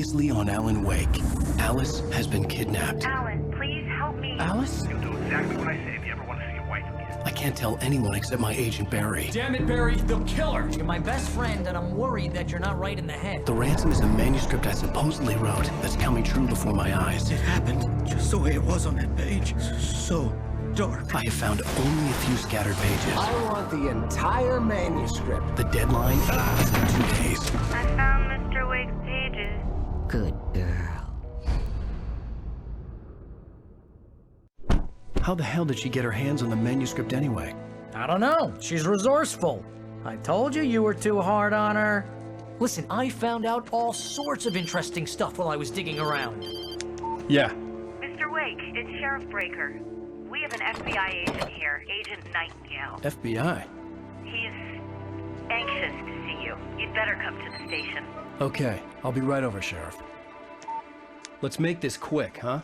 previously on Alan Wake. Alice has been kidnapped. Alan, please help me. Alice? You'll do exactly what I say if you ever want to see your wife again. I can't tell anyone except my agent Barry. Damn it, Barry, they'll kill her! You're my best friend, and I'm worried that you're not right in the head. The ransom is a manuscript I supposedly wrote that's coming true before my eyes. It happened just the way it was on that page. So dark. I have found only a few scattered pages. I want the entire manuscript. The deadline is in 2 days. I found Mr. Wake's pages. Good girl. How the hell did she get her hands on the manuscript anyway? I don't know. She's resourceful. I told you you were too hard on her. Listen, I found out all sorts of interesting stuff while I was digging around. Yeah. Mr. Wake, it's Sheriff Breaker. We have an FBI agent here, Agent Nightingale. FBI? He's anxious to see you. You'd better come to the station. Okay, I'll be right over, Sheriff. Let's make this quick, huh?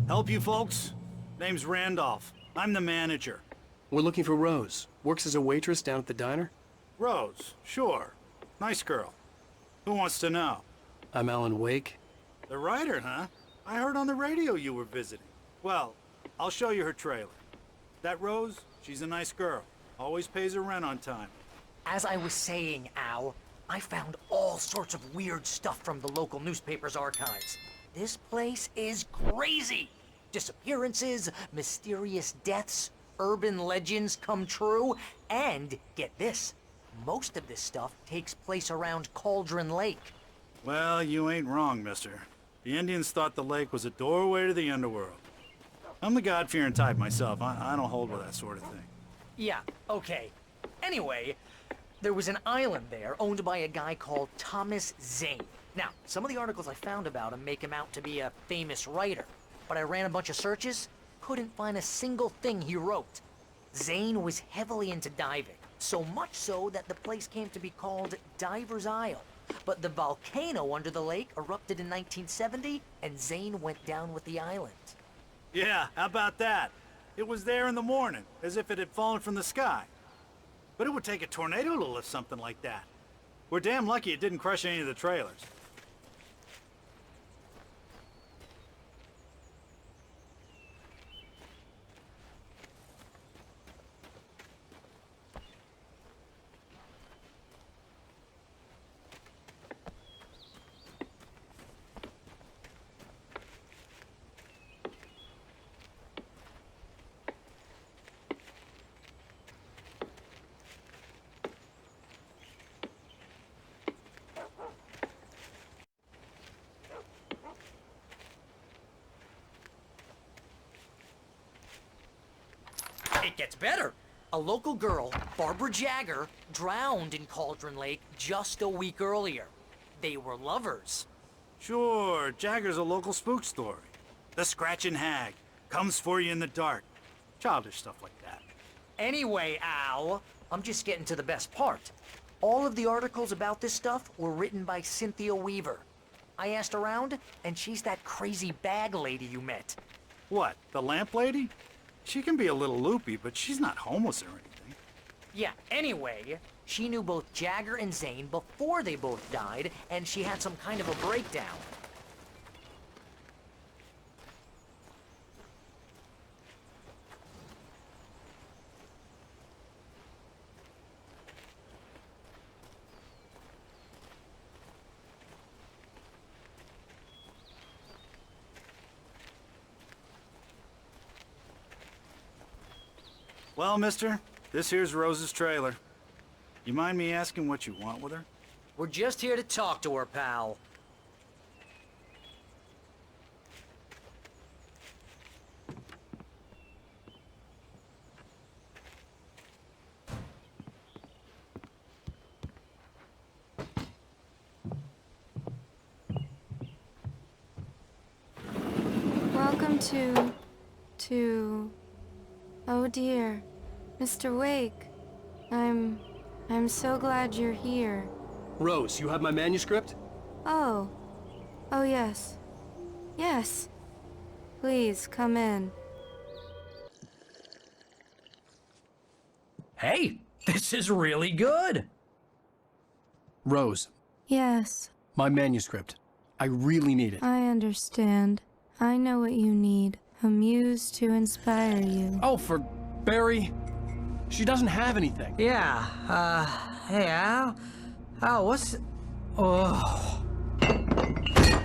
Help you folks? Name's Randolph. I'm the manager. We're looking for Rose. Works as a waitress down at the diner. Rose, sure. Nice girl. Who wants to know? I'm Alan Wake. The writer, huh? I heard on the radio you were visiting. Well, I'll show you her trailer. That Rose, she's a nice girl. Always pays her rent on time. As I was saying, Al, I found all sorts of weird stuff from the local newspaper's archives. This place is crazy. Disappearances, mysterious deaths, urban legends come true, and get this, most of this stuff takes place around Cauldron Lake. Well, you ain't wrong, mister. The Indians thought the lake was a doorway to the underworld. I'm the God-fearing type myself. I don't hold with that sort of thing. Yeah, okay. Anyway, there was an island there owned by a guy called Thomas Zane. Now, some of the articles I found about him make him out to be a famous writer, but I ran a bunch of searches, couldn't find a single thing he wrote. Zane was heavily into diving, so much so that the place came to be called Diver's Isle. But the volcano under the lake erupted in 1970, and Zane went down with the island. Yeah, how about that? It was there in the morning, as if it had fallen from the sky. But it would take a tornado to lift something like that. We're damn lucky it didn't crush any of the trailers. It gets better. A local girl, Barbara Jagger, drowned in Cauldron Lake just a week earlier. They were lovers. Sure, Jagger's a local spook story. The Scratching Hag comes for you in the dark. Childish stuff like that. Anyway, Al, I'm just getting to the best part. All of the articles about this stuff were written by Cynthia Weaver. I asked around, and she's that crazy bag lady you met. What, the lamp lady? She can be a little loopy, but she's not homeless or anything. Yeah, anyway, she knew both Jagger and Zane before they both died, and she had some kind of a breakdown. Well, mister, this here's Rose's trailer. You mind me asking what you want with her? We're just here to talk to her, pal. Welcome to... Oh dear, Mr. Wake. I'm so glad you're here. Rose, you have my manuscript? Oh. Oh yes. Yes. Please, come in. Hey, this is really good. Rose, Yes, my manuscript. I really need it. I understand. I know what you need. A muse to inspire you. Oh, for Barry. She doesn't have anything. Yeah, hey, Al? Al, what's... Oh...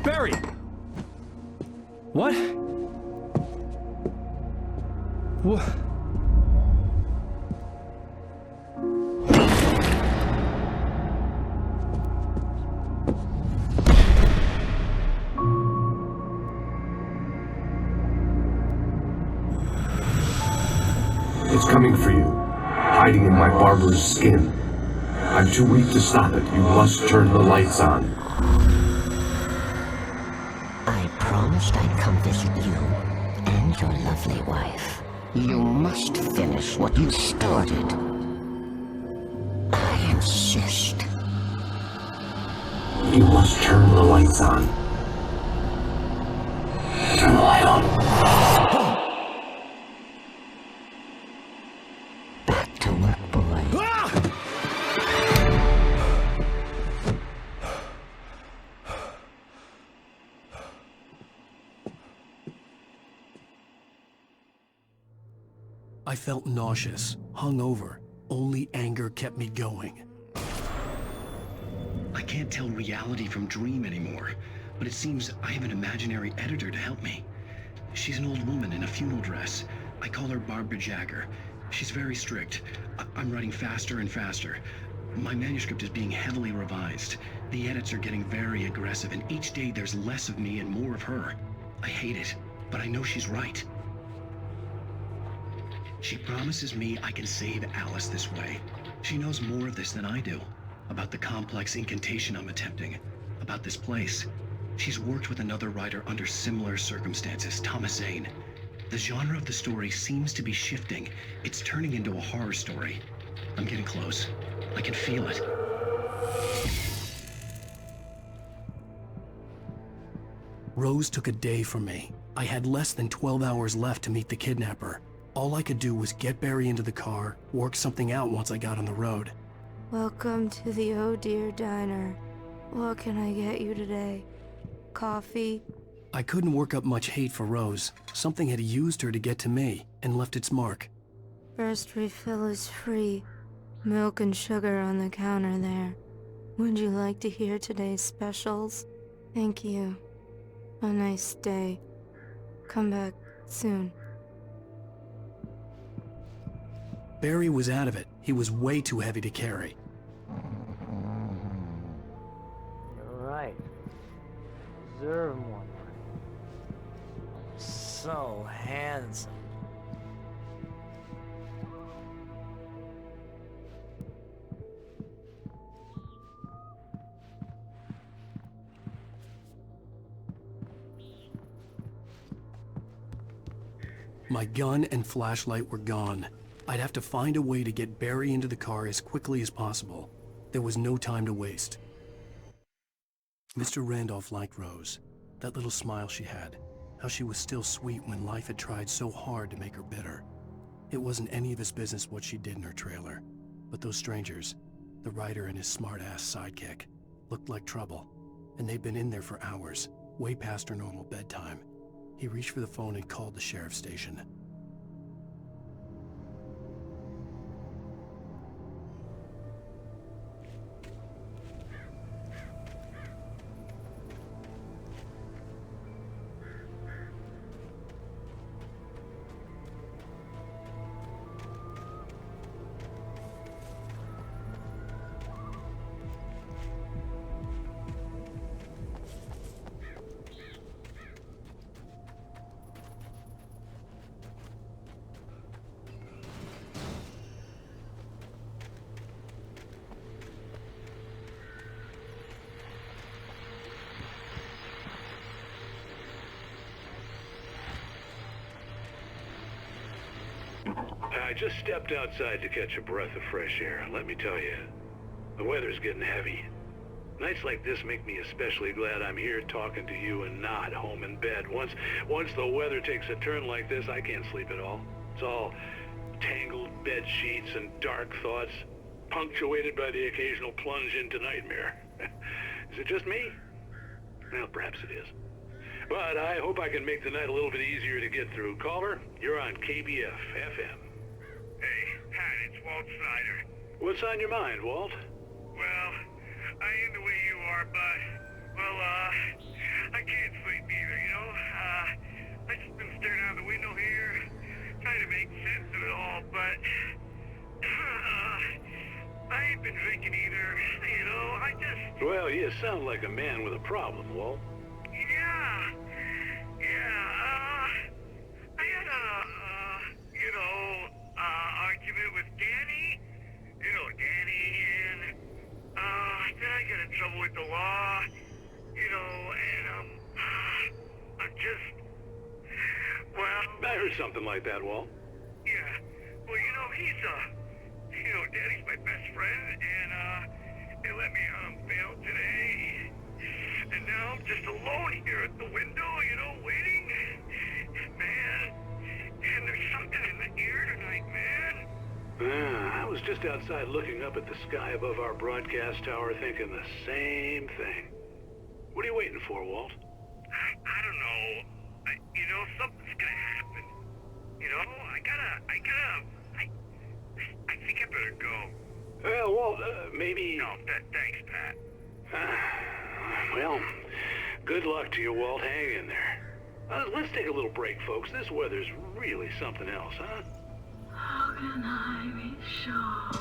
Barry! What? What? It's coming for you, hiding in my barber's skin. I'm too weak to stop it. You must turn the lights on. I promised I'd come visit you and your lovely wife. You must finish what you started. I insist. You must turn the lights on. Turn the light on. Back to work, boy. I felt nauseous, hungover. Only anger kept me going. I can't tell reality from dream anymore, but it seems I have an imaginary editor to help me. She's an old woman in a funeral dress. I call her Barbara Jagger. She's very strict. I'm writing faster and faster. My manuscript is being heavily revised. The edits are getting very aggressive, and each day there's less of me and more of her. I hate it, but I know she's right. She promises me I can save Alice this way. She knows more of this than I do. About the complex incantation I'm attempting. About this place. She's worked with another writer under similar circumstances, Thomas Zane. The genre of the story seems to be shifting. It's turning into a horror story. I'm getting close. I can feel it. Rose took a day from me. I had less than 12 hours left to meet the kidnapper. All I could do was get Barry into the car, work something out once I got on the road. Welcome to the Oh Dear Diner. What can I get you today? Coffee? I couldn't work up much hate for Rose. Something had used her to get to me, and left its mark. First refill is free. Milk and sugar on the counter there. Would you like to hear today's specials? Thank you. A nice day. Come back soon. Barry was out of it. He was way too heavy to carry. You're right. Deserve more. So handsome. My gun and flashlight were gone. I'd have to find a way to get Barry into the car as quickly as possible. There was no time to waste. Mr. Randolph liked Rose. That little smile she had. How she was still sweet when life had tried so hard to make her bitter. It wasn't any of his business what she did in her trailer. But those strangers, the writer and his smart-ass sidekick, looked like trouble. And they'd been in there for hours, way past her normal bedtime. He reached for the phone and called the sheriff's station. I just stepped outside to catch a breath of fresh air. Let me tell you, the weather's getting heavy. Nights like this make me especially glad I'm here talking to you and not home in bed. Once the weather takes a turn like this, I can't sleep at all. It's all tangled bed sheets and dark thoughts. punctuated by the occasional plunge into nightmare. Is it just me? Well, perhaps it is. But I hope I can make the night a little bit easier to get through. Caller, you're on KBF FM. Hey, Pat, it's Walt Snyder. What's on your mind, Walt? Well, I ain't the way you are, but, well, I can't sleep either, you know? I just been staring out the window here, trying to make sense of it all, but, I ain't been drinking either, you know? I just... Well, you sound like a man with a problem, Walt. I had argument with Danny, and, then I got in trouble with the law, and, I'm just, well... I heard something like that, Walt. Yeah, well, Danny's my best friend, and, they let me out on bail today, and now I'm just alone here at the window, waiting. Man, and there's something in the air tonight, man. I was just outside looking up at the sky above our broadcast tower thinking the same thing. What are you waiting for, Walt? I don't know. Something's gonna happen. I think I better go. Well, Walt, maybe... No, thanks, Pat. Well, good luck to you, Walt. Hang in there. Let's take a little break, folks. This weather's really something else, huh? How can I be sure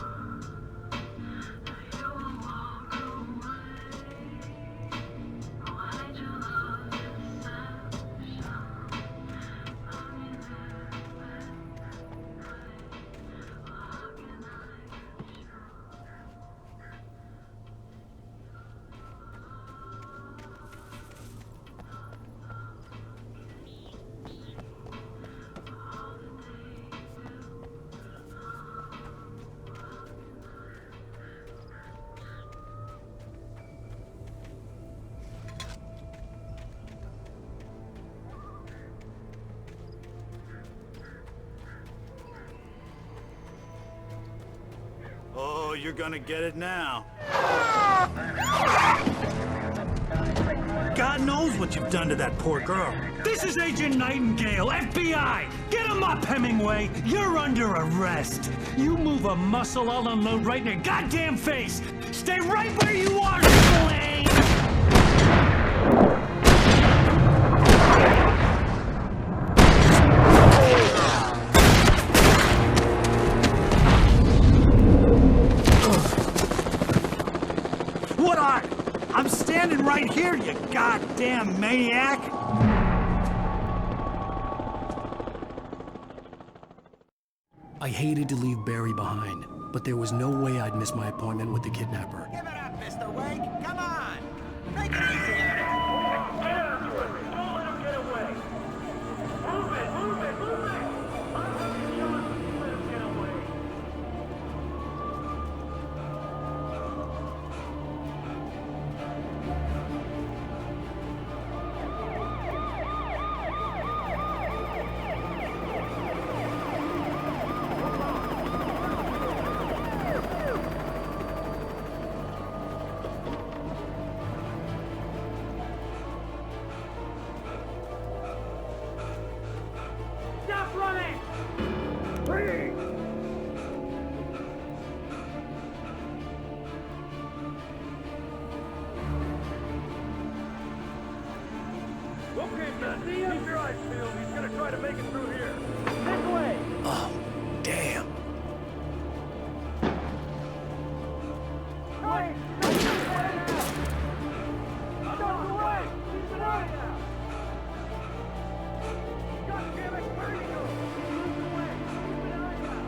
you'll walk away? Why'd you love deception? I mean, how can I be sure? Oh, you're gonna get it now. God knows what you've done to that poor girl. This is Agent Nightingale, FBI! Get him up, Hemingway! You're under arrest! You move a muscle, I'll unload right in your goddamn face! Stay right where you are, Spillane! What are? I'm standing right here, you goddamn maniac! I hated to leave Barry behind, but there was no way I'd miss my appointment with the kidnapper. Give it up, Mr. Wake! Come on! Make it easy on him! Don't let him get away! Move it! Move it! Move it! Let him get away! Stop running! Free! Okay, man. Keep your eyes peeled. He's gonna try to make it through here. This way! Oh, damn. Wait! Stop away! Keep an eye out! God damn it! Where are you going? Move away! Keep an eye out!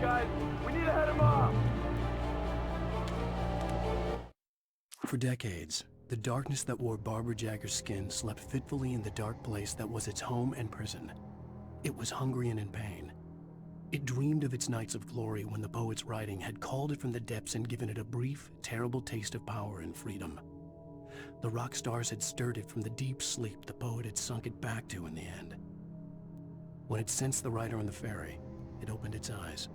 guys. We need to head him off. For decades, the darkness that wore Barbara Jagger's skin slept fitfully in the dark place that was its home and prison. It was hungry and in pain. It dreamed of its nights of glory when the poet's writing had called it from the depths and given it a brief, terrible taste of power and freedom. The rock stars had stirred it from the deep sleep the poet had sunk it back to in the end. When it sensed the rider on the ferry, it opened its eyes.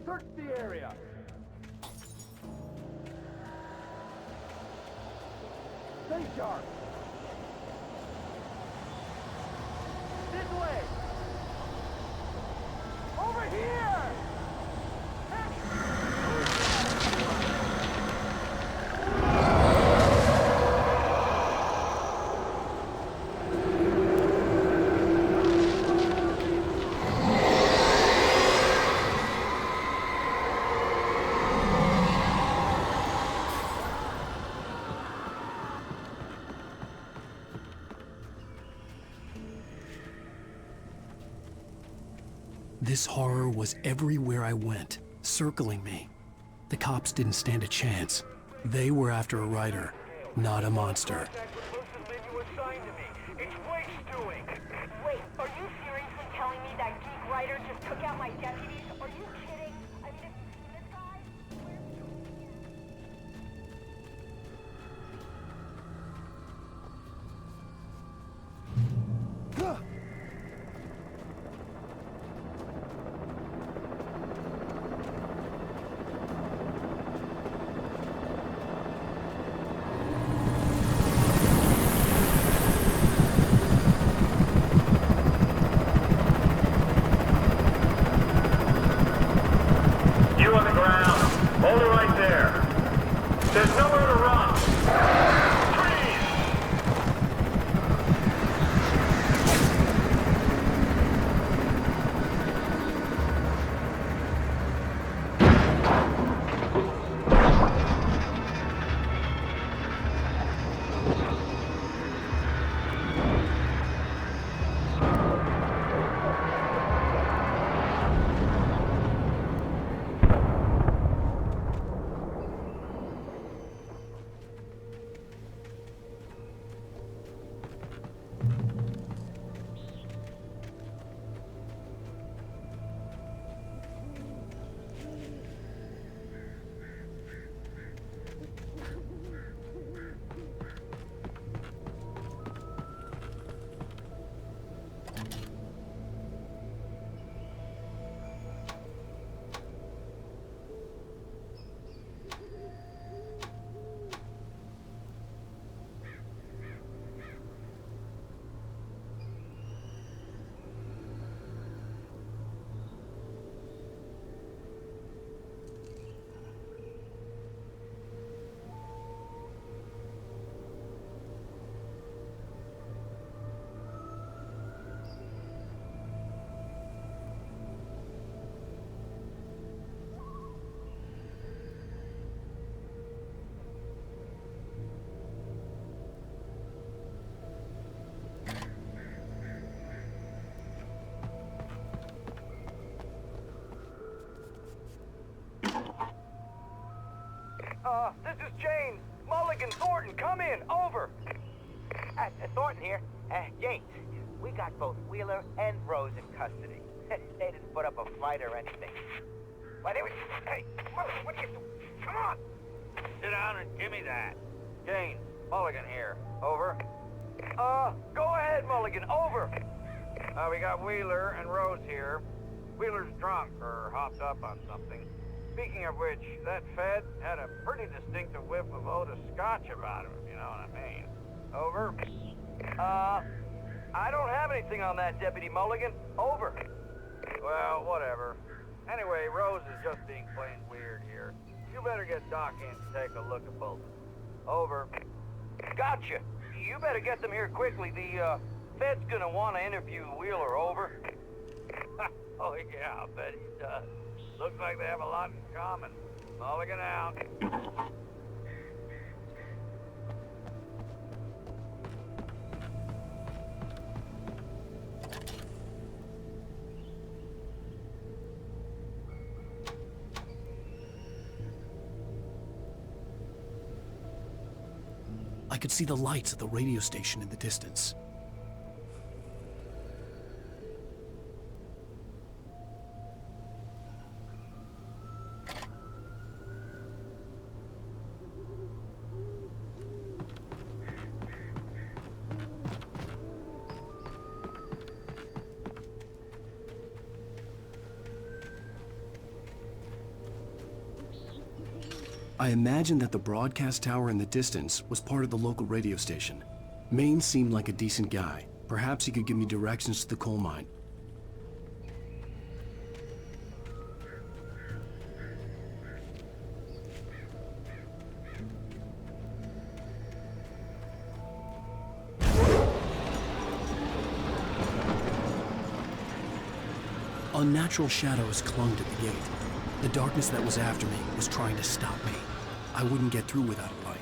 Search the area. Stay sharp. This way. Over here. This horror was everywhere I went, circling me. The cops didn't stand a chance. They were after a writer, not a monster. Wait, are you seriously telling me that geek writer just took out my deputies? Are you kidding? I mean, this guy... You on the ground. Hold it right there. There's nowhere to run. Freeze! This is James. Mulligan, Thornton, come in. Over. Thornton here. James, we got both Wheeler and Rose in custody. They didn't put up a fight or anything. Why, they were... Hey, what are you doing? Come on! sit down and give me that. Jane, Mulligan here. Over. Go ahead, Mulligan. Over. We got Wheeler and Rose here. Wheeler's drunk or hopped up on something. Speaking of which, that Fed had a pretty distinctive whiff of Otis Scotch about him, if you know what I mean. Over. I don't have anything on that, Deputy Mulligan. Over. Well, whatever. Anyway, Rose is just being plain weird here. You better get Doc in to take a look at both. Over. Gotcha. You better get them here quickly. The, Fed's gonna want to interview Wheeler. Over. Oh, yeah, I'll bet he does. Looks like they have a lot in common. Mulligan out. I could see the lights of the radio station in the distance. I imagined that the broadcast tower in the distance was part of the local radio station. Maine seemed like a decent guy. Perhaps he could give me directions to the coal mine. Unnatural shadows clung to the gate. The darkness that was after me was trying to stop me. I wouldn't get through without a light.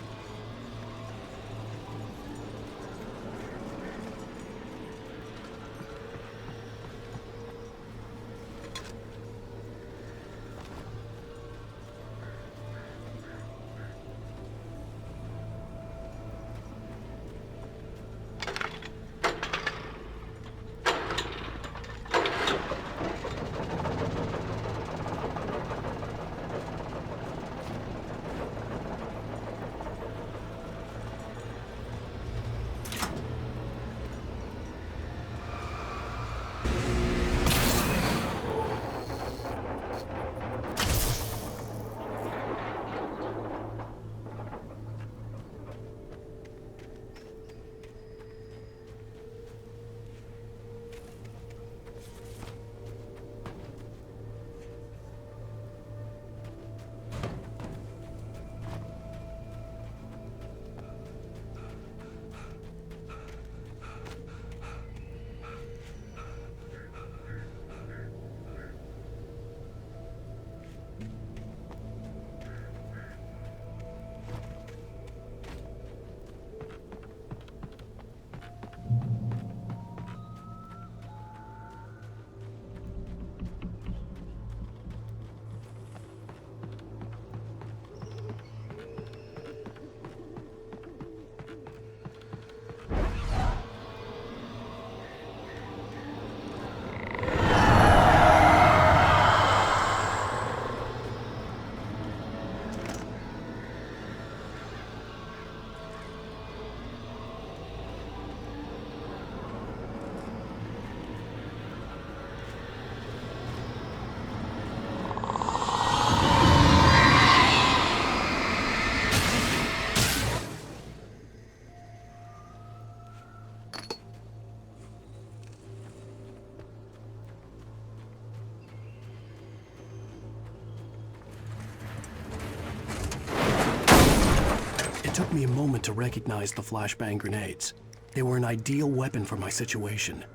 It took me a moment to recognize the flashbang grenades. They were an ideal weapon for my situation.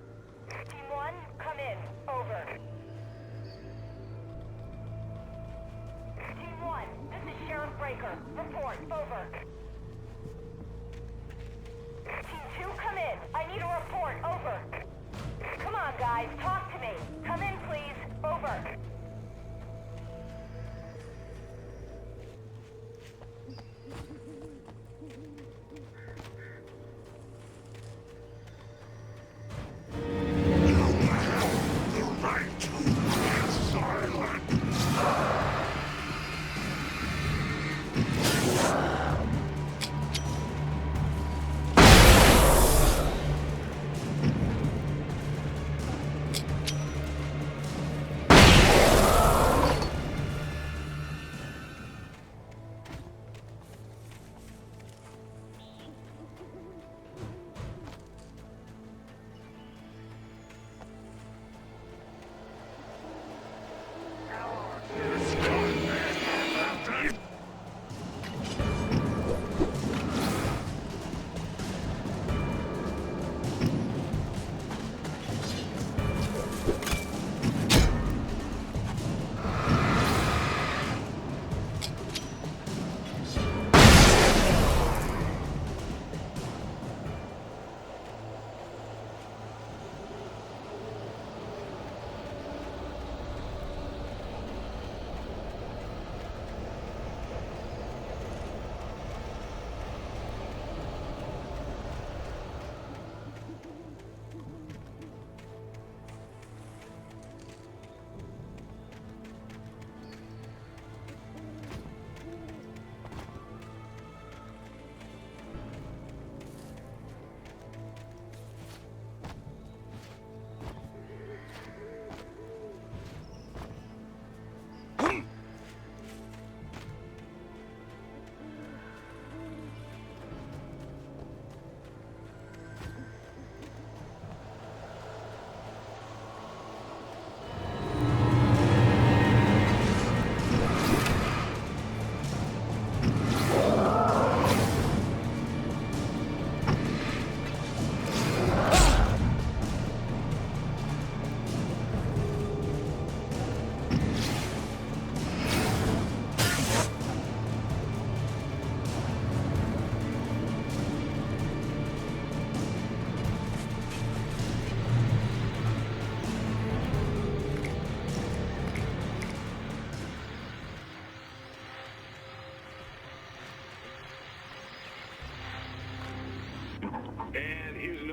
Team 1, come in. Over. Team 1, this is Sheriff Breaker. Report. Over. Team 2, come in. I need a report. Over. Come on, guys. Talk to me. Come in, please. Over.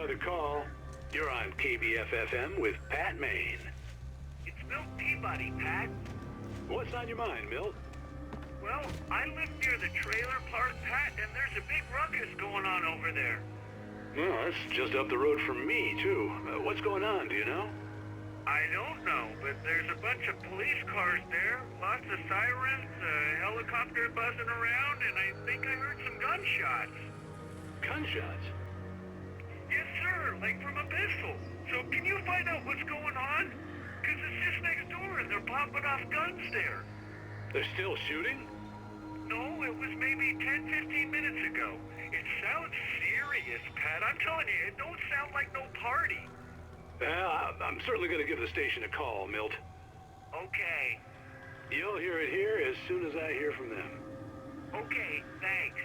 another call. You're on KBFFM with Pat Maine. It's Milt Peabody, Pat. What's on your mind, Milt? Well, I live near the trailer park, Pat, and there's a big ruckus going on over there. Well, that's just up the road from me, too. What's going on, do you know? I don't know, but there's a bunch of police cars there, lots of sirens, a helicopter buzzing around, and I think I heard some gunshots. Gunshots? Yes, sir, like from a pistol. So can you find out what's going on? Because it's just next door and they're popping off guns there. They're still shooting? No, it was maybe 10-15 minutes ago. It sounds serious, Pat. I'm telling you, it don't sound like no party. I'm certainly going to give the station a call, Milt. Okay. You'll hear it here as soon as I hear from them. Okay, thanks.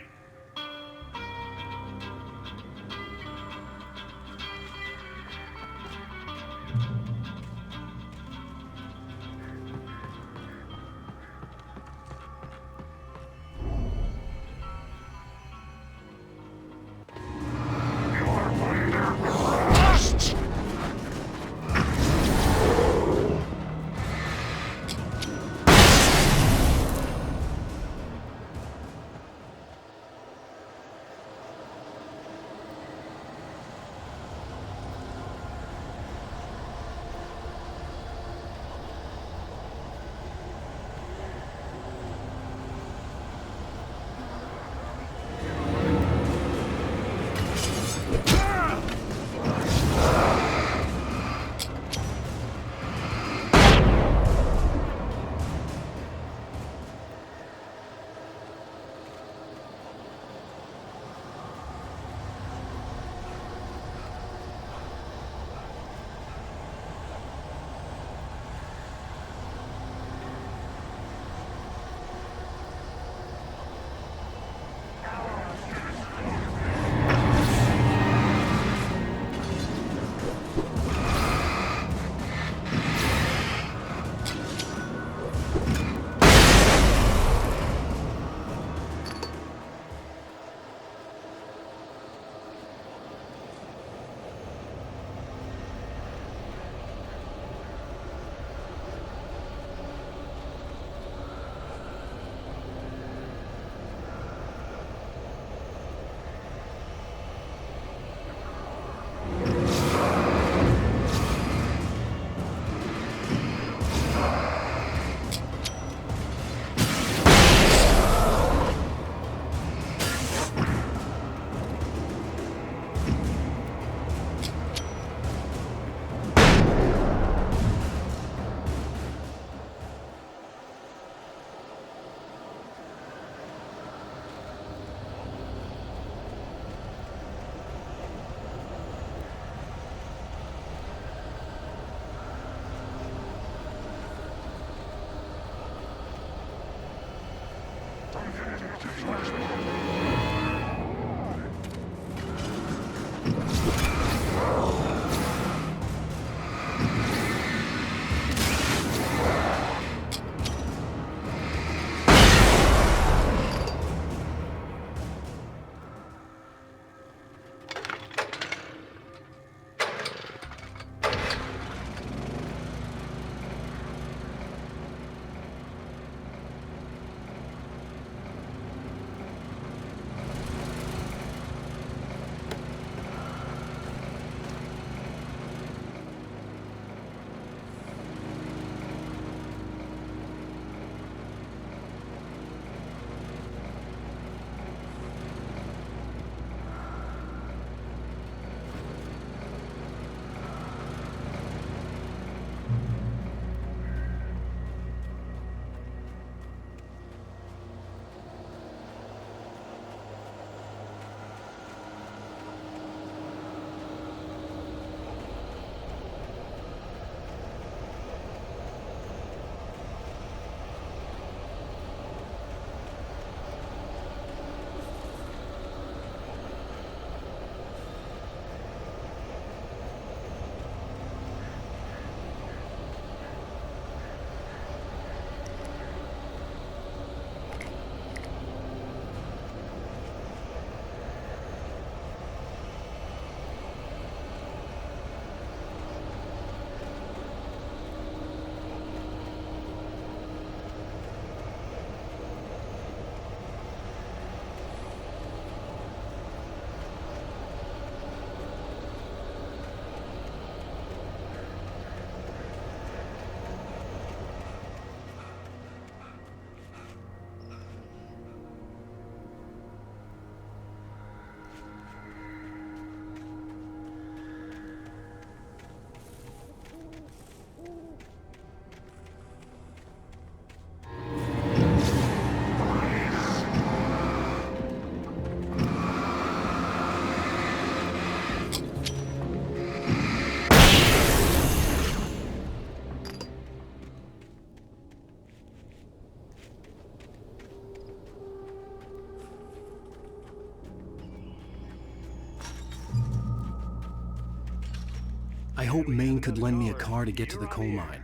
I hope Maine could lend me a car to get to the coal mine.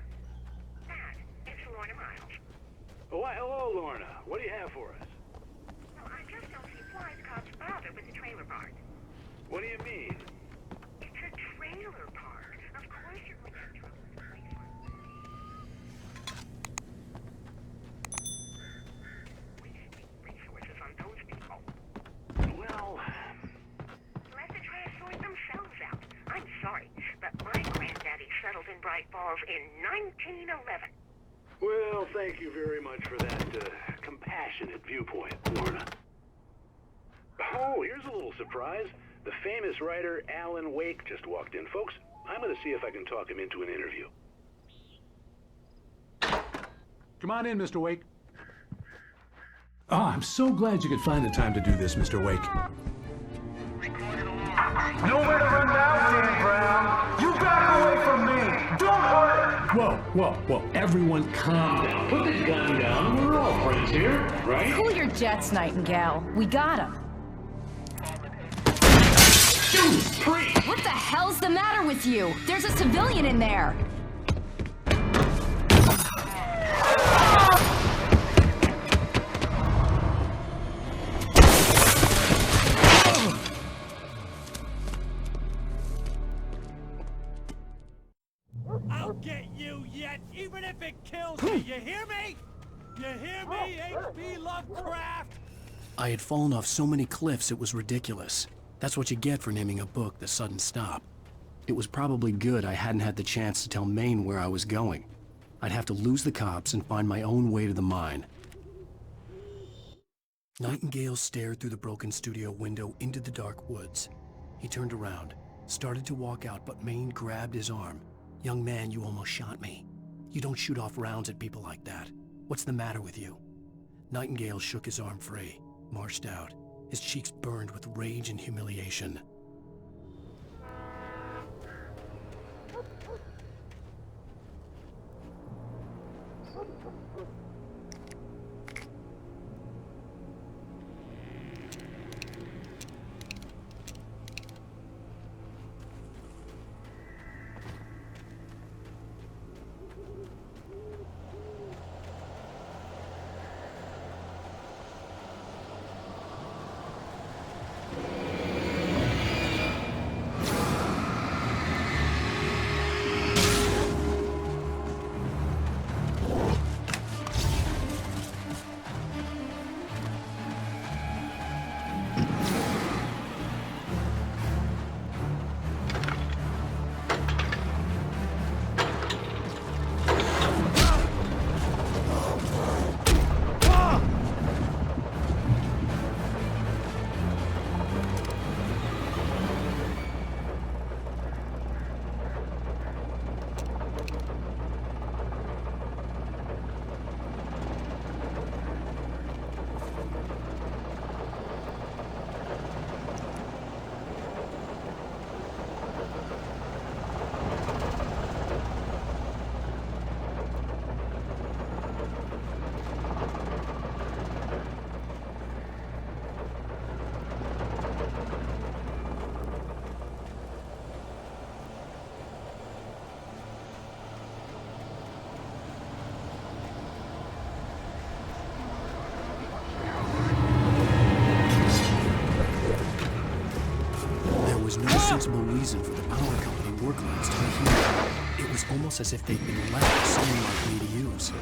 Oh, why, hello, Lorna. What do you have for us? Well, I just don't see why the cops bother with the trailer park. What do you mean? It's a trailer park. Of course you're going to have trouble with the police one. Wasting resources on those people. Well... Let the trash sort themselves out. I'm sorry, but my granddaddy settled in Bright Falls in 1911. Well, thank you very much for that compassionate viewpoint, Lorna. Oh, here's a little surprise. The famous writer Alan Wake just walked in. Folks, I'm going to see if I can talk him into an interview. Come on in, Mr. Wake. Oh, I'm so glad you could find the time to do this, Mr. Wake. Nowhere to run now, Dan Brown. You back away from me. Don't hurt. Whoa. Everyone calm down. Put the gun down. We're all friends here, right? Cool your jets, Nightingale. We got him. Judas Priest! What the hell's the matter with you? There's a civilian in there. I'll get you yet, even if it kills me. You hear me? You hear me, H.P. Lovecraft? I had fallen off so many cliffs it was ridiculous. That's what you get for naming a book The Sudden Stop. It was probably good I hadn't had the chance to tell Maine where I was going. I'd have to lose the cops and find my own way to the mine. Nightingale stared through the broken studio window into the dark woods. He turned around, started to walk out, but Maine grabbed his arm. "Young man, you almost shot me. You don't shoot off rounds at people like that. What's the matter with you?" Nightingale shook his arm free, marched out. His cheeks burned with rage and humiliation. Sensible reason for the power company work lights to be here. It was almost as if they'd been left for someone like me to use.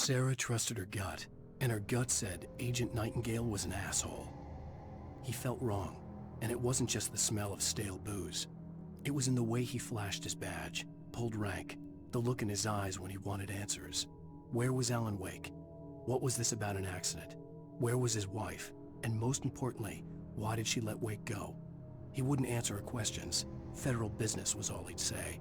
Sarah trusted her gut, and her gut said Agent Nightingale was an asshole. He felt wrong, and it wasn't just the smell of stale booze. It was in the way he flashed his badge, pulled rank, the look in his eyes when he wanted answers. Where was Alan Wake? What was this about an accident? Where was his wife? And most importantly, why did she let Wake go? He wouldn't answer her questions. Federal business was all he'd say.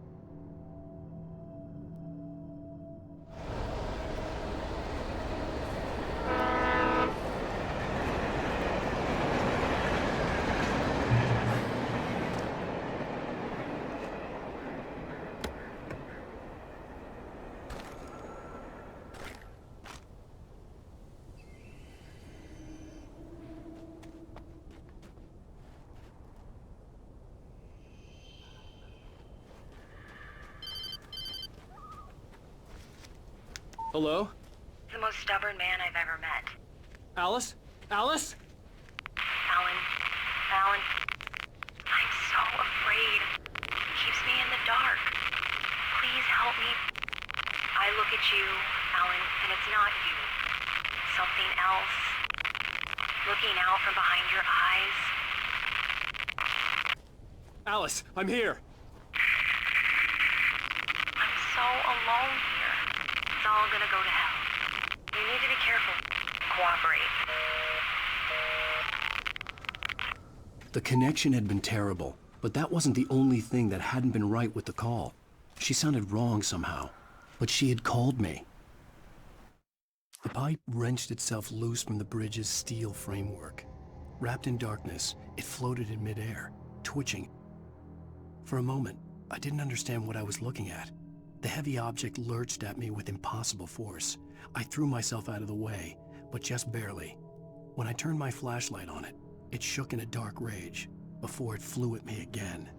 Hello? The most stubborn man I've ever met. Alice? Alice? Alan. Alan. I'm so afraid. He keeps me in the dark. Please help me. I look at you, Alan, and it's not you. Something else. Looking out from behind your eyes. Alice, I'm here. I'm so alone here. It's all gonna go to hell. You need to be careful. Cooperate. The connection had been terrible, but that wasn't the only thing that hadn't been right with the call. She sounded wrong somehow, but she had called me. The pipe wrenched itself loose from the bridge's steel framework. Wrapped in darkness, it floated in midair, twitching. For a moment, I didn't understand what I was looking at. The heavy object lurched at me with impossible force. I threw myself out of the way, but just barely. When I turned my flashlight on it, it shook in a dark rage before it flew at me again.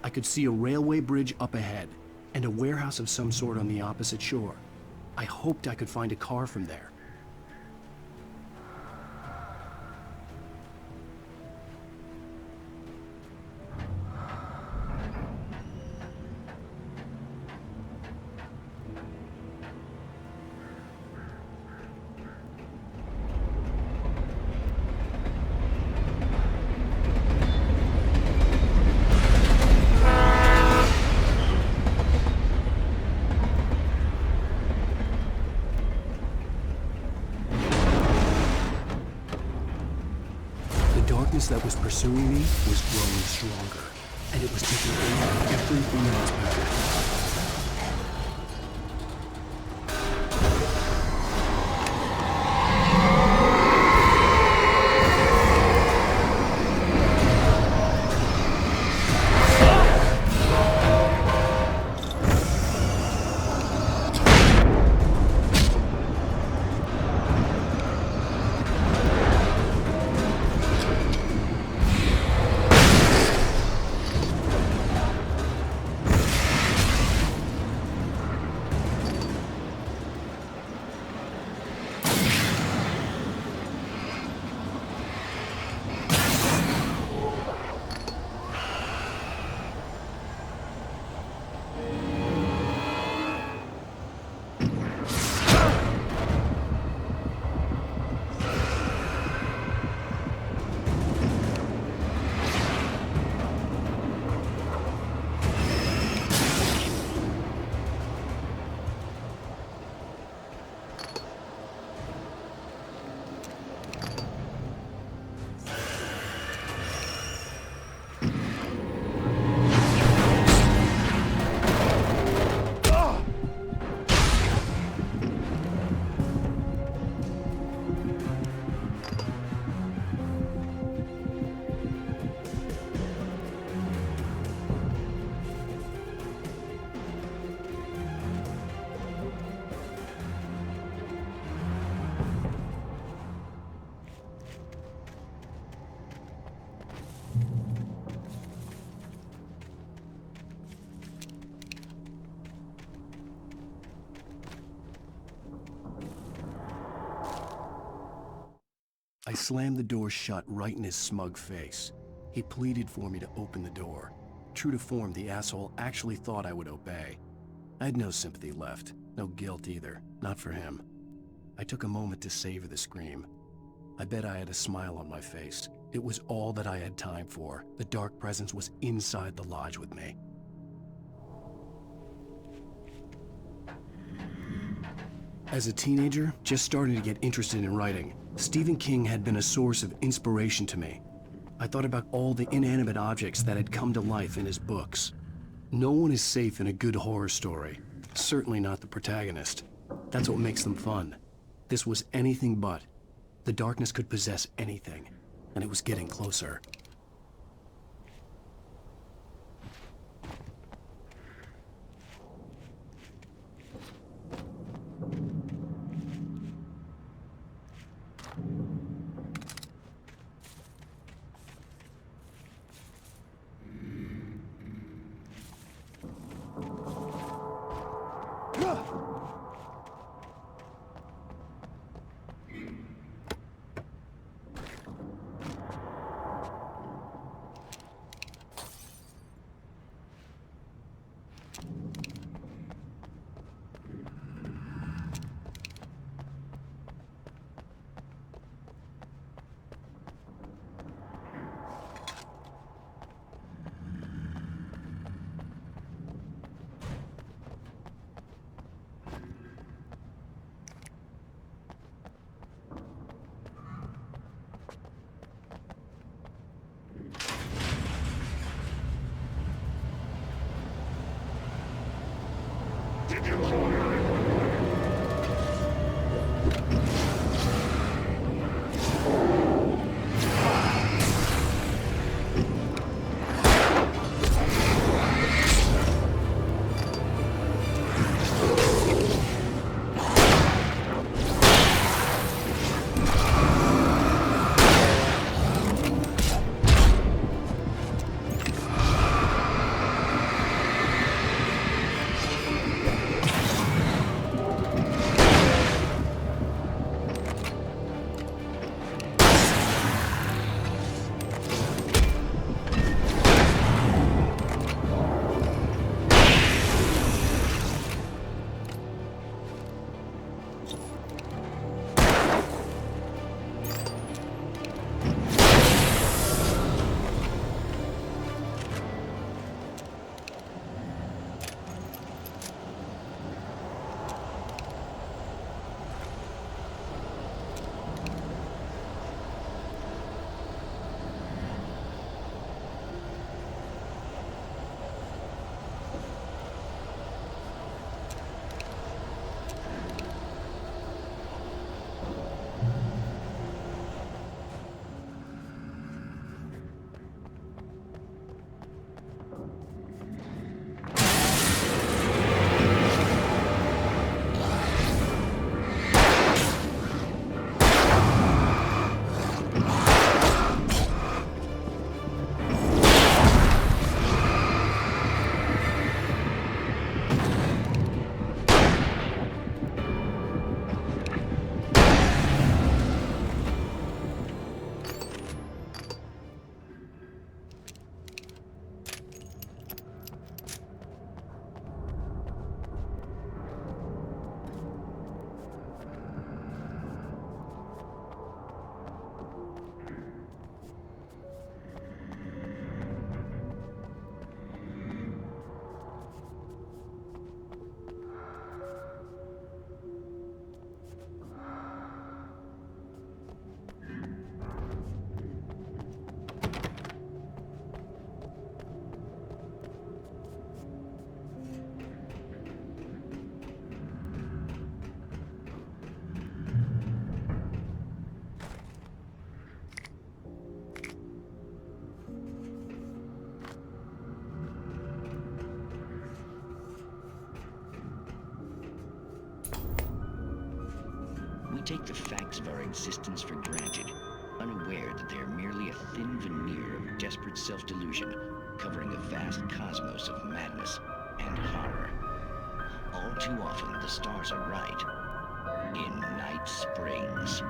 I could see a railway bridge up ahead, and a warehouse of some sort on the opposite shore. I hoped I could find a car from there. That was pursuing me was growing stronger, and it was taking over everything in its path. slammed the door shut right in his smug face. He pleaded for me to open the door. True to form, the asshole actually thought I would obey. I had no sympathy left, no guilt either, not for him. I took a moment to savor the scream. I bet I had a smile on my face. It was all that I had time for. The dark presence was inside the lodge with me. As a teenager, just starting to get interested in writing, Stephen King had been a source of inspiration to me. I thought about all the inanimate objects that had come to life in his books. No one is safe in a good horror story. Certainly not the protagonist. That's what makes them fun. This was anything but. The darkness could possess anything, and it was getting closer. We take the facts of our existence for granted, unaware that they are merely a thin veneer of desperate self-delusion, covering a vast cosmos of madness and horror. All too often, the stars are right. In Night Springs.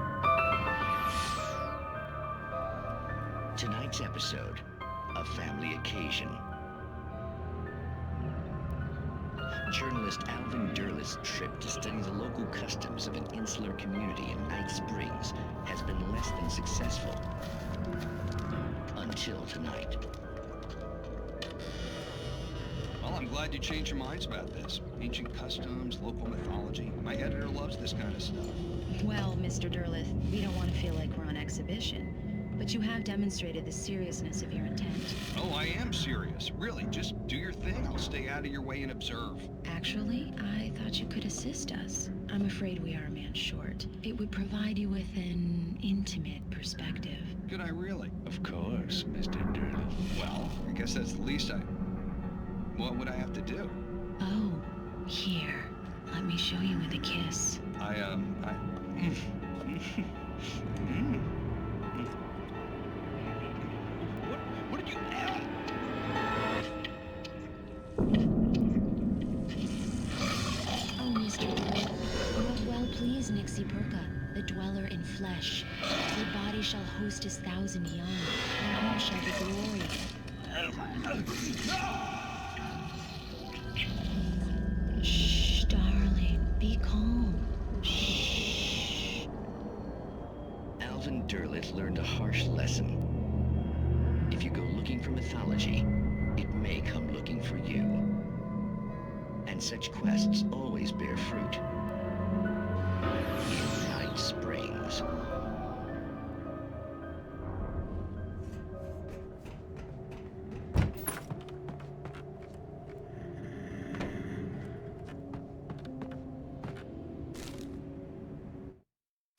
Tonight's episode, A Family Occasion. Journalist Alvin Derleth's trip to study the local customs of an insular community in Night Springs has been less than successful. Until tonight. Well, I'm glad you changed your minds about this. Ancient customs, local mythology. My editor loves this kind of stuff. Well, Mr. Derleth, we don't want to feel like we're on exhibition. But you have demonstrated the seriousness of your intent. Oh, I am serious. Really, just do your thing. I'll stay out of your way and observe. Actually, I thought you could assist us. I'm afraid we are a man short. It would provide you with an intimate perspective. Could I really? Of course, Mr. Derleth. Well, I guess that's the least I... What would I have to do? Oh, here. Let me show you with a kiss. What did you... Oh, Mr. Derleth, you have well pleased Nixie Perka, the dweller in flesh. Your body shall host his 1,000 young, and you shall be glory. Shh, darling, be calm. Shh. Alvin Derleth learned a harsh lesson. If you go looking for mythology, it may come looking for you. And such quests always bear fruit. In Night Springs.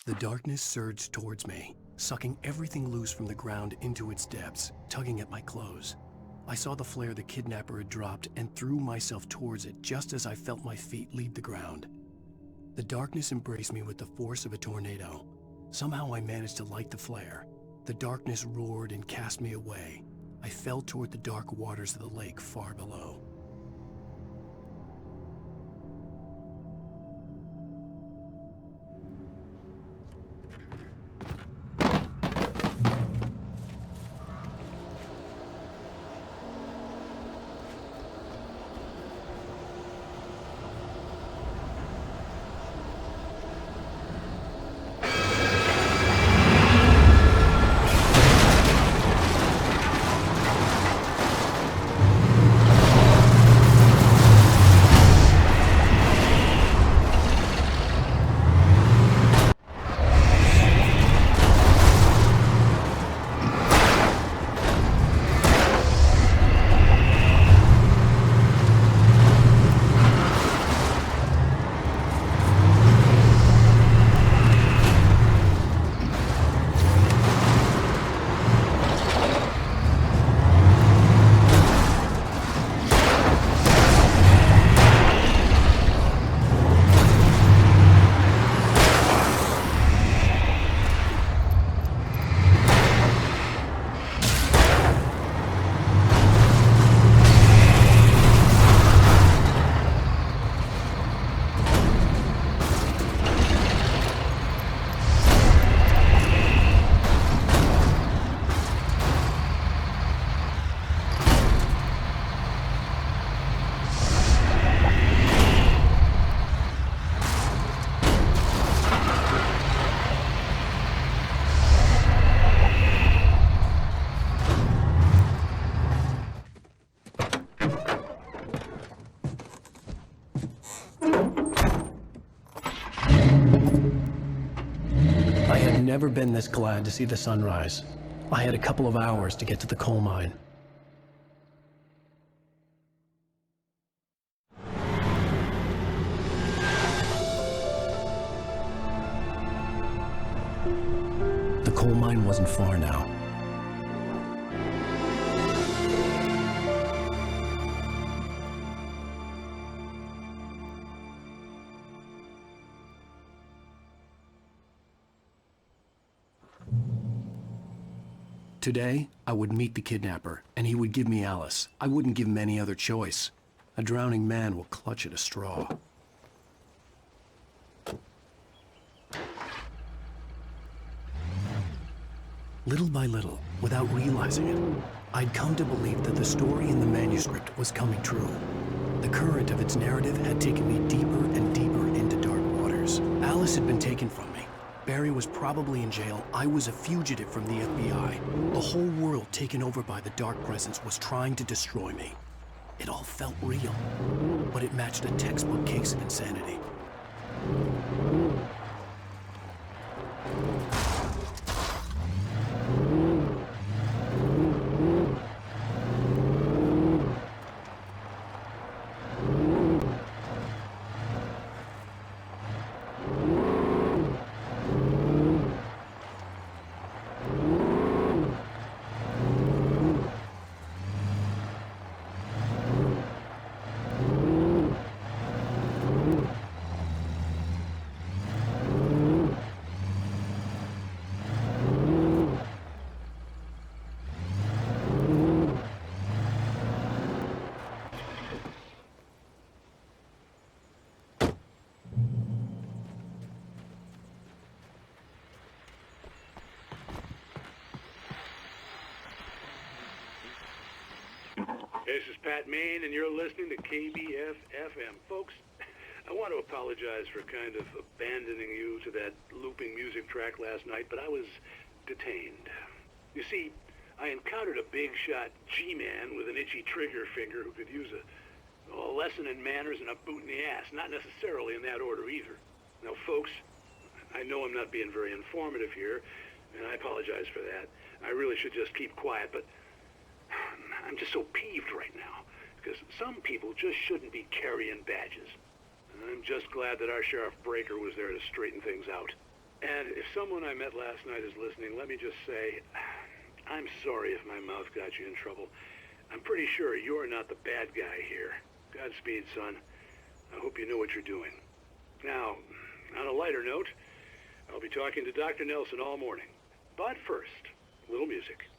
The darkness surged towards me, sucking everything loose from the ground into its depths, tugging at my clothes. I saw the flare the kidnapper had dropped and threw myself towards it just as I felt my feet leave the ground. The darkness embraced me with the force of a tornado. Somehow I managed to light the flare. The darkness roared and cast me away. I fell toward the dark waters of the lake far below. Never been this glad to see the sunrise. I had a couple of hours to get to the coal mine. The coal mine wasn't far now. Today, I would meet the kidnapper, and he would give me Alice. I wouldn't give him any other choice. A drowning man will clutch at a straw. Little by little, without realizing it, I'd come to believe that the story in the manuscript was coming true. The current of its narrative had taken me deeper and deeper into dark waters. Alice had been taken from me. Barry was probably in jail. I was a fugitive from the FBI. The whole world taken over by the dark presence was trying to destroy me. It all felt real, but it matched a textbook case of insanity. This is Pat Main, and you're listening to KBF-FM. Folks, I want to apologize for kind of abandoning you to that looping music track last night, but I was detained. You see, I encountered a big-shot G-man with an itchy trigger finger who could use a lesson in manners and a boot in the ass, not necessarily in that order either. Now, folks, I know I'm not being very informative here, and I apologize for that. I really should just keep quiet, but I'm just so peeved right now, because some people just shouldn't be carrying badges. And I'm just glad that our Sheriff Breaker was there to straighten things out. And if someone I met last night is listening, let me just say, I'm sorry if my mouth got you in trouble. I'm pretty sure you're not the bad guy here. Godspeed, son. I hope you know what you're doing. Now, on a lighter note, I'll be talking to Dr. Nelson all morning. But first, a little music.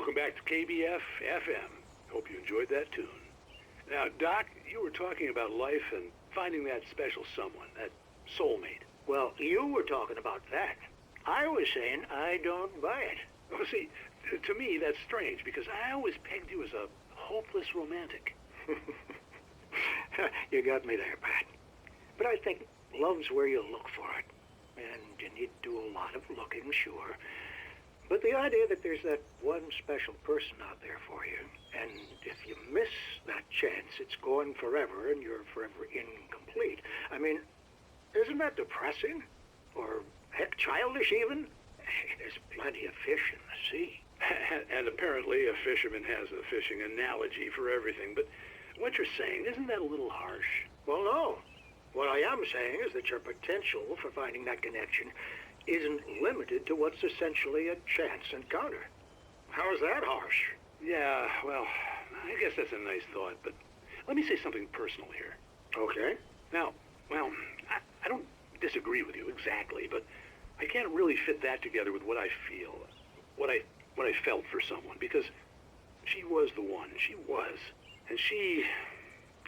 Welcome back to KBF FM. Hope you enjoyed that tune. Now, Doc, you were talking about life and finding that special someone, that soulmate. Well, you were talking about that. I was saying I don't buy it. Well, see, to me, that's strange, because I always pegged you as a hopeless romantic. You got me there, Pat. But I think love's where you look for it. And you need to do a lot of looking, sure. But the idea that there's that one special person out there for you, and if you miss that chance, it's gone forever and you're forever incomplete. I mean, isn't that depressing? Or, heck, childish even? There's plenty of fish in the sea. And apparently a fisherman has a fishing analogy for everything, but what you're saying, isn't that a little harsh? Well, no. What I am saying is that your potential for finding that connection isn't limited to what's essentially a chance encounter. How is that harsh? Yeah, well, I guess that's a nice thought, but let me say something personal here. Okay. Now, well, I don't disagree with you exactly, but I can't really fit that together with what I feel, what I felt for someone, because she was the one. She was. And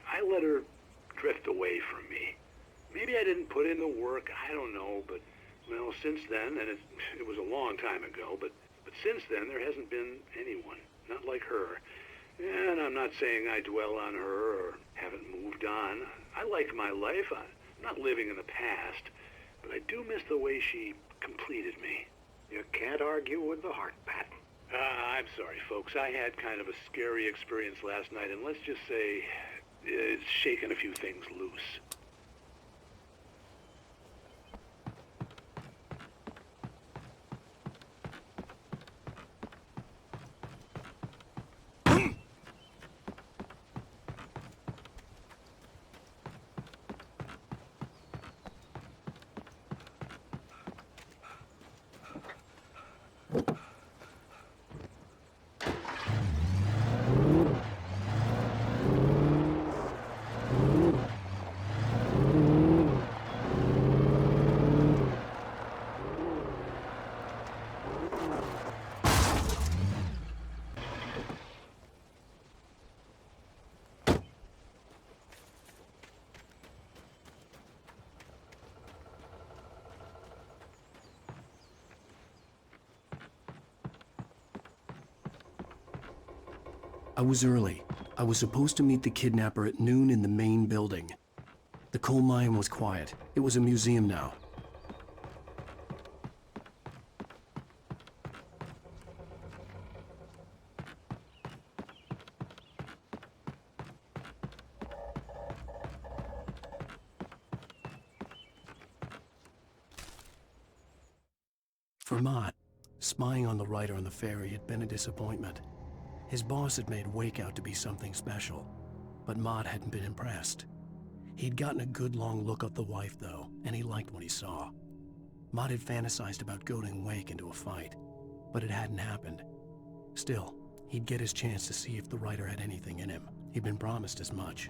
I let her drift away from me. Maybe I didn't put in the work, I don't know, but, well, since then, and it was a long time ago, but since then there hasn't been anyone, not like her. And I'm not saying I dwell on her or haven't moved on. I like my life. I'm not living in the past, but I do miss the way she completed me. You can't argue with the heart, Pat. I'm sorry, folks. I had kind of a scary experience last night, and let's just say it's shaken a few things loose. I was early. I was supposed to meet the kidnapper at noon in the main building. The coal mine was quiet. It was a museum now. For Mott, spying on the writer on the ferry had been a disappointment. His boss had made Wake out to be something special, but Mott hadn't been impressed. He'd gotten a good long look at the wife, though, and he liked what he saw. Mott had fantasized about goading Wake into a fight, but it hadn't happened. Still, he'd get his chance to see if the writer had anything in him. He'd been promised as much.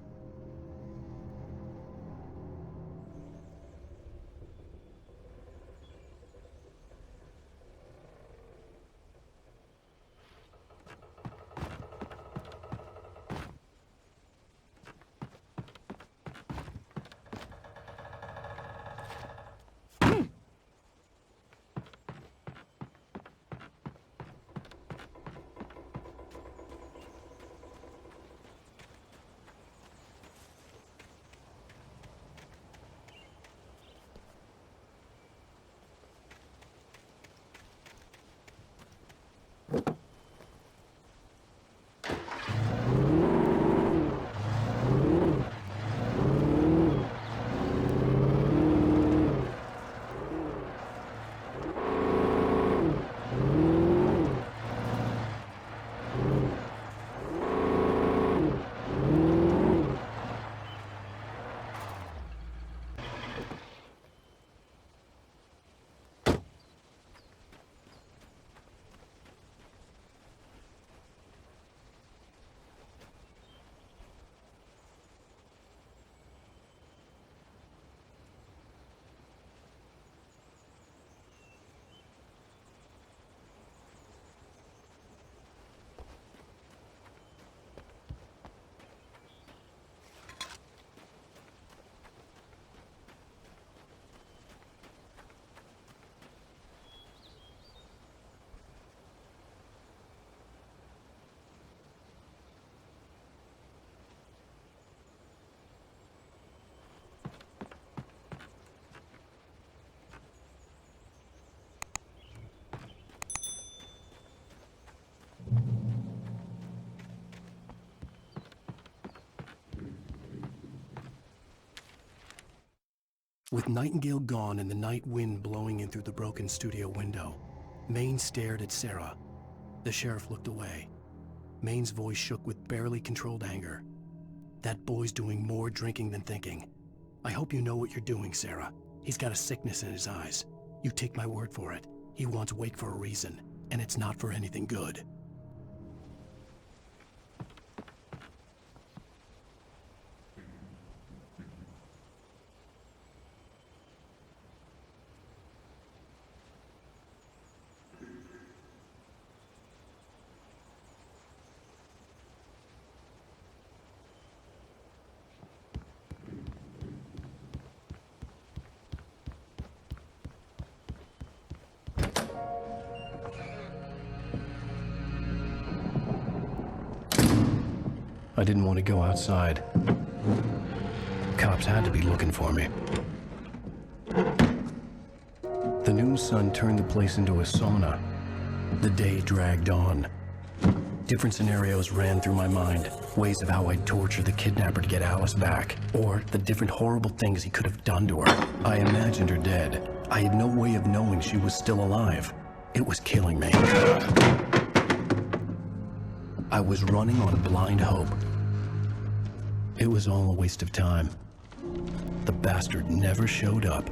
With Nightingale gone and the night wind blowing in through the broken studio window, Maine stared at Sarah. The sheriff looked away. Maine's voice shook with barely controlled anger. That boy's doing more drinking than thinking. I hope you know what you're doing, Sarah. He's got a sickness in his eyes. You take my word for it. He wants Wake for a reason, and it's not for anything good. I didn't want to go outside. Cops had to be looking for me. The noon sun turned the place into a sauna. The day dragged on. Different scenarios ran through my mind. Ways of how I'd torture the kidnapper to get Alice back. Or the different horrible things he could have done to her. I imagined her dead. I had no way of knowing she was still alive. It was killing me. I was running on blind hope. It was all a waste of time. The bastard never showed up.